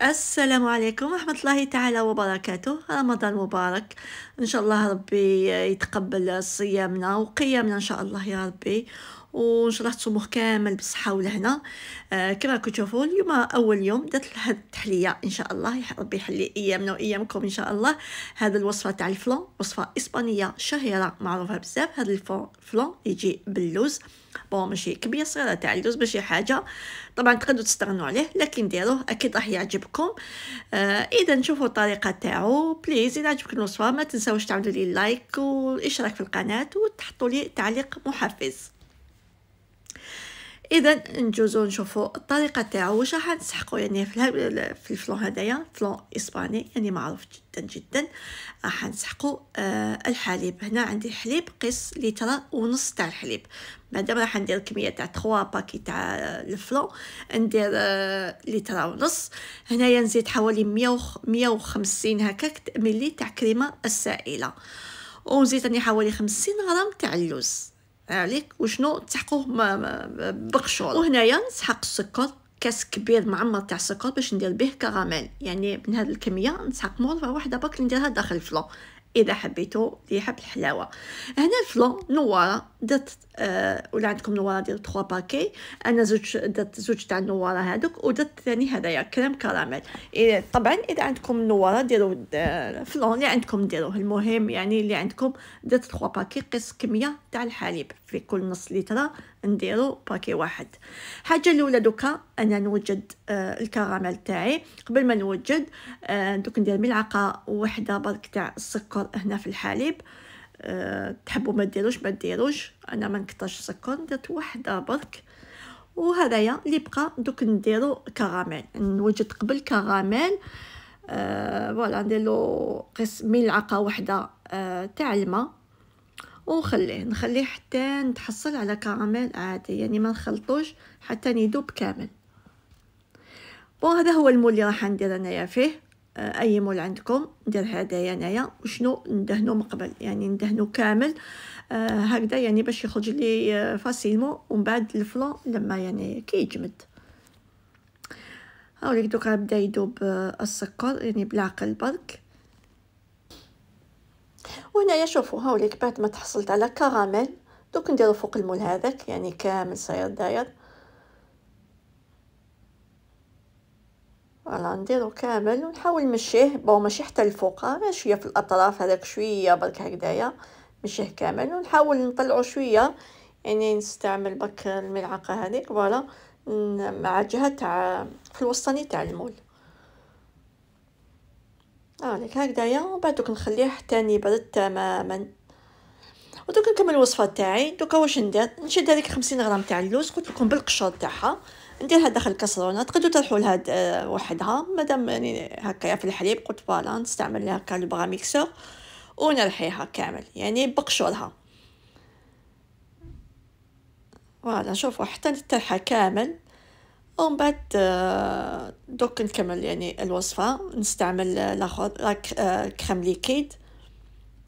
السلام عليكم ورحمة الله تعالى وبركاته. رمضان مبارك، إن شاء الله ربي يتقبل صيامنا وقيامنا إن شاء الله يا ربي، وإن شاء الله تصوموه كامل بالصحة والهنا. كما راكم تشوفوا اليوم أول يوم درت هاد التحلية، إن شاء الله ربي يحلي أيامنا وأيامكم إن شاء الله. هذا الوصفة تاع الفلون وصفة إسبانية شهيرة معروفة بزاف. هذا الفلون يجي باللوز، بون ماشي كمية صغيرة تاع اللوز ماشي حاجة، طبعا تقدروا تستغنوا عليه لكن ديروه اكيد راح يعجبكم. اذا نشوفوا الطريقه تاعو بليز. اذا عجبكم الوصفه ما تنساوش تعملوا لي لايك والاشتراك في القناه وتحطوا لي تعليق محفز. اذا نجوزو نشوفوا الطريقه تاعو واش راح نسحقوا. يعني في الفلون هذايا فلون اسباني يعني معروف جدا جدا. راح نسحقوا الحليب. هنا عندي حليب قيس لتر ونص تاع الحليب. بعدا راح ندير كميه تاع 3 باكي تاع الفلون، ندير لتر ونص. هنايا نزيد حوالي 150 هكاك ملي تاع كريمه السائله، ونزيد راني حوالي 50 غرام تاع اللوز عليك. وشنو تسحقوه بقشور. وهنايا نسحق السكر، كاس كبير معمر تاع السكر باش ندير به كراميل. يعني من هذه الكميه نسحق مورفه واحده برك نديرها داخل الفلون اذا حبيتوا اللي يحب الحلاوه. هنا الفلون نواره درت ولا عندكم نواره ديروا 3 باكي. انا درت زوج تاع النواره هذوك، ودرت ثاني هذايا كريم كراميل. طبعا اذا عندكم نواره ديروا الفلون اللي عندكم ديروه، المهم يعني اللي عندكم. درت 3 باكي قيس كميه تاع الحليب، في كل نص لتر نديرو باكي واحد. حاجه الاولى دوكا انا نوجد الكراميل تاعي. قبل ما نوجد دوك ندير ملعقه واحده برك تاع السكر هنا في الحليب. تحبوا ما ديروش، انا ما نكترش السكر، درت واحده برك. وهذايا اللي بقى دوك نديرو كراميل. نوجد قبل كراميل فوالا نديرلو قيس ملعقه واحده تاع الماء، ونخليه حتى نتحصل على كراميل عادي، يعني ما نخلطوش حتى يذوب كامل. وهذا هو المول اللي راح ندير انايا فيه. اي مول عندكم ندير هذايا انايا. وشنو ندهنو من قبل، يعني ندهنو كامل هكذا، يعني باش يخرج لي فاسيلمون. ومن بعد الفلون لما يعني كي يجمد هاوليك دوكا بدا يذوب السكر يعني بالعقل برك. وهنايا شوفوا هاوليك بعد ما تحصلت على كراميل دوك نديرو فوق المول هذاك يعني كامل صاير داير. فوالا نديرو كامل ونحاول نمشيه، بون ماشي حتى الفوق، غير شويه في الاطراف هذاك شويه برك هكذايا، مشيه كامل. ونحاول نطلعو شويه، يعني نستعمل برك الملعقه هذيك فوالا مع الجهه تاع في الوسطاني تاع المول هاوليك هكذايا. وبعد دوك نخليه حتى يبرد تماما. ودوك نكمل الوصفه تاعي. دوكا واش ندير، نشد هذيك 50 غرام تاع اللوز قلت لكم بالقشور تاعها، نديرها داخل الكاسرونه. تقدروا ترحوا لها وحدها مادام يعني هكايا في الحليب. قلت فوالا نستعمل هكا البغا ميكسور ونرحيها كامل يعني بقشورها. فوالا شوفوا حتى ترحى كامل. ومن بعد دوك نكمل يعني الوصفه. نستعمل لاخر كريم ليكيد،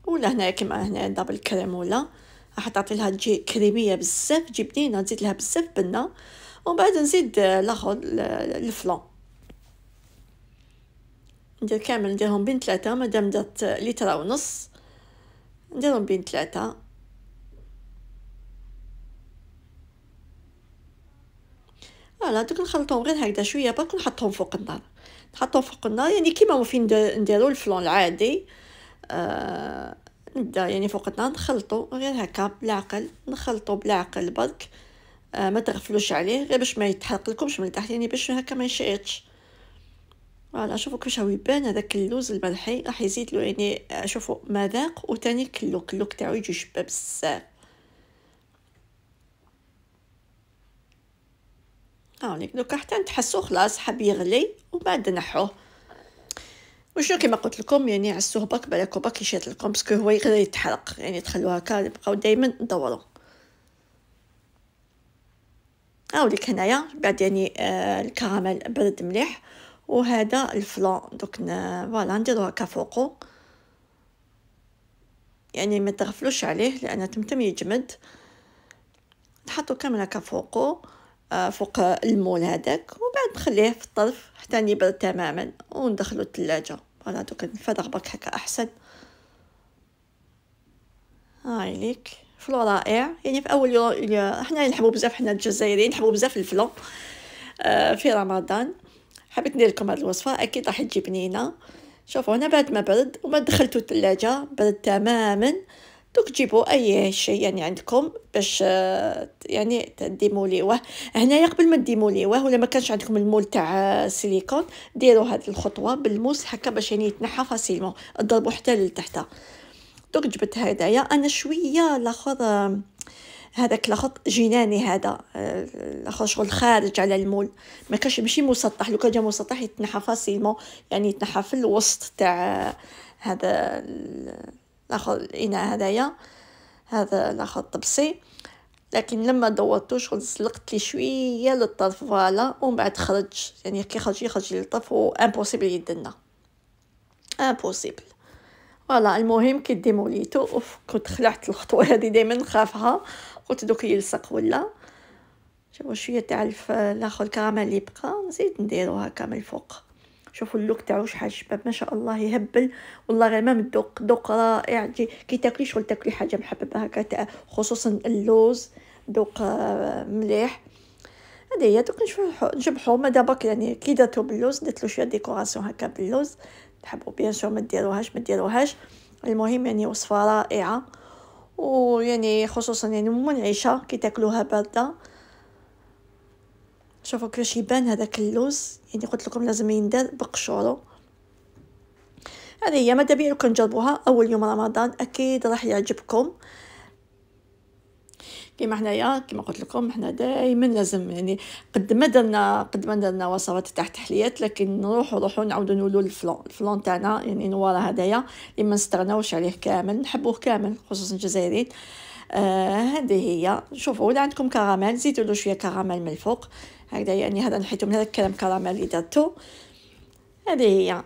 ولا هنا كيما هنا دابل كريم، ولا راح تعطي لها تجي كريميه بزاف، تجي بنينه، نزيد لها بزاف بنه. ومن بعد نزيد لاخر الفلون، ندير كامل نديرهم بين 3. مادام درت لتر ونص نديرهم بين 3. فوالا دوك نخلطهم غير هكذا شويه برك ونحطهم فوق النار. يعني كيما فين نديرو الفلون العادي. نبدا يعني فوق النار نخلطو غير هكا بالعقل، نخلطو بالعقل برك. ما تغفلوش عليه غير باش ما يتحرق لكمش من تحت، يعني باش هكا ما يشيطش. فوالا شوفوا كيفاش هو يبان هذاك اللوز الملحي، راح يزيد له يعني شوفوا مذاق وتاني كلوك تاعو يجي شباب بزاف. هاوليك دوكا حتى نتحسو خلاص حاب يغلي وبعد نحوه. وشنو كما قلت لكم يعني عسوه برك بالك برك يشيط لكم باسكو هو يقدر يتحرق، يعني تخلوها هكا نبقاو دائما ندورو. هاوليك هنايا بعد يعني الكراميل برد مليح. وهذا الفلون دوك فوالا نديرو هكا فوقو، يعني ما تغفلوش عليه لان تمتم يجمد. نحطو كامل هكا فوقو. فوق المول هذاك، وبعد نخليه في الطرف حتى يبرد تماما وندخلو الثلاجه. فوالا دوك نفرغ برك هكا احسن. هاي ليك فلو رائع. يعني في اول يوم حنا نحبوا بزاف، حنا الجزائريين نحبوا بزاف الفلو في رمضان. حبيت ندير لكم هذه الوصفه، اكيد راح تجي بنينه. شوفوا هنا بعد ما برد وما دخلتو الثلاجه برد تماما، دوك تجيبوا اي شيء يعني عندكم باش يعني تديموليوه. هنايا قبل ما ديموليوه ولا ما كانش عندكم المول تاع سيليكون، ديروا هذه الخطوه بالموس هكا باش يعني يتنحى فاسيلمون، ضربوا حتى لتحت. دوك جبت هدايا انا شويه الاخر، هذاك الاخر جناني، هذا الاخر شغل خارج على المول، ما كانش ماشي مسطح. لو كان جا مسطح يتنحى فاسيلمون، يعني يتنحى في الوسط تاع هذا الاخر الاناء هذايا، هذا الاخر طبسي. لكن لما دورتو شغل سلقت لي شويه للطرف فوالا، ومن بعد خرج يعني كي يخرج للطرف وامبوسيبل يدنا، امبوسيبل. فوالا المهم كي ديموليتو، اوف كنت خلعت الخطوه هذه دائما نخافها، قلت دوك يلصق ولا. شوفوا شويه تاع الاخر الكراميل اللي بقى نزيد نديرو هكا من الفوق. شوفوا اللوك تاعو شحال شباب ما شاء الله يهبل والله. غير ما الذوق ذوق رائع. كي تاكلي شغل تاكلي حاجه محببه هكا، خصوصا اللوز ذوق مليح. هذه هي دوك نجبحو ما دابا يعني كي درتو باللوز درت له شويه ديكوراسيون هكا باللوز. تحبوا بيان سور ما ديروهاش. المهم يعني وصفه رائعه، ويعني خصوصا يعني منعشه كي تاكلوها بارده. شوفوا كيفاش يبان هذاك اللوز، يعني قلت لكم لازم يندار بقشورو. هذه هي ماذا بيا لو كان تجربوها اول يوم رمضان، اكيد راح يعجبكم. كيما حنايا كيما قلت لكم حنا دائما لازم يعني قد ما درنا وصفات تاع تحليات، لكن نروحوا نعاودوا نولوا الفلون تاعنا يعني نوار هدايا اللي ما نستغناوش عليه كامل، نحبوه كامل خصوصا الجزائريين. هذه هي. شوفوا ولا عندكم كراميل زيدوا له شويه كراميل من الفوق هكذا، يعني هذا نحيتو من هذا الكلام كراميل اللي درتو. هذه هي.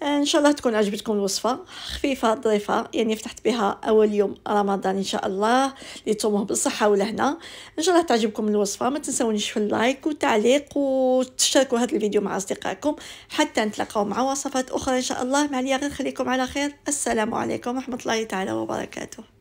ان شاء الله تكون عجبتكم الوصفه، خفيفه ظريفه، يعني فتحت بها اول يوم رمضان ان شاء الله لتصوموه بالصحه والهنا. ان شاء الله تعجبكم الوصفه. ما تنسونيش في اللايك والتعليق وتشاركوا هذا الفيديو مع اصدقائكم، حتى نتلاقاو مع وصفات اخرى ان شاء الله. مع غير خليكم على خير. السلام عليكم ورحمه الله تعالى وبركاته.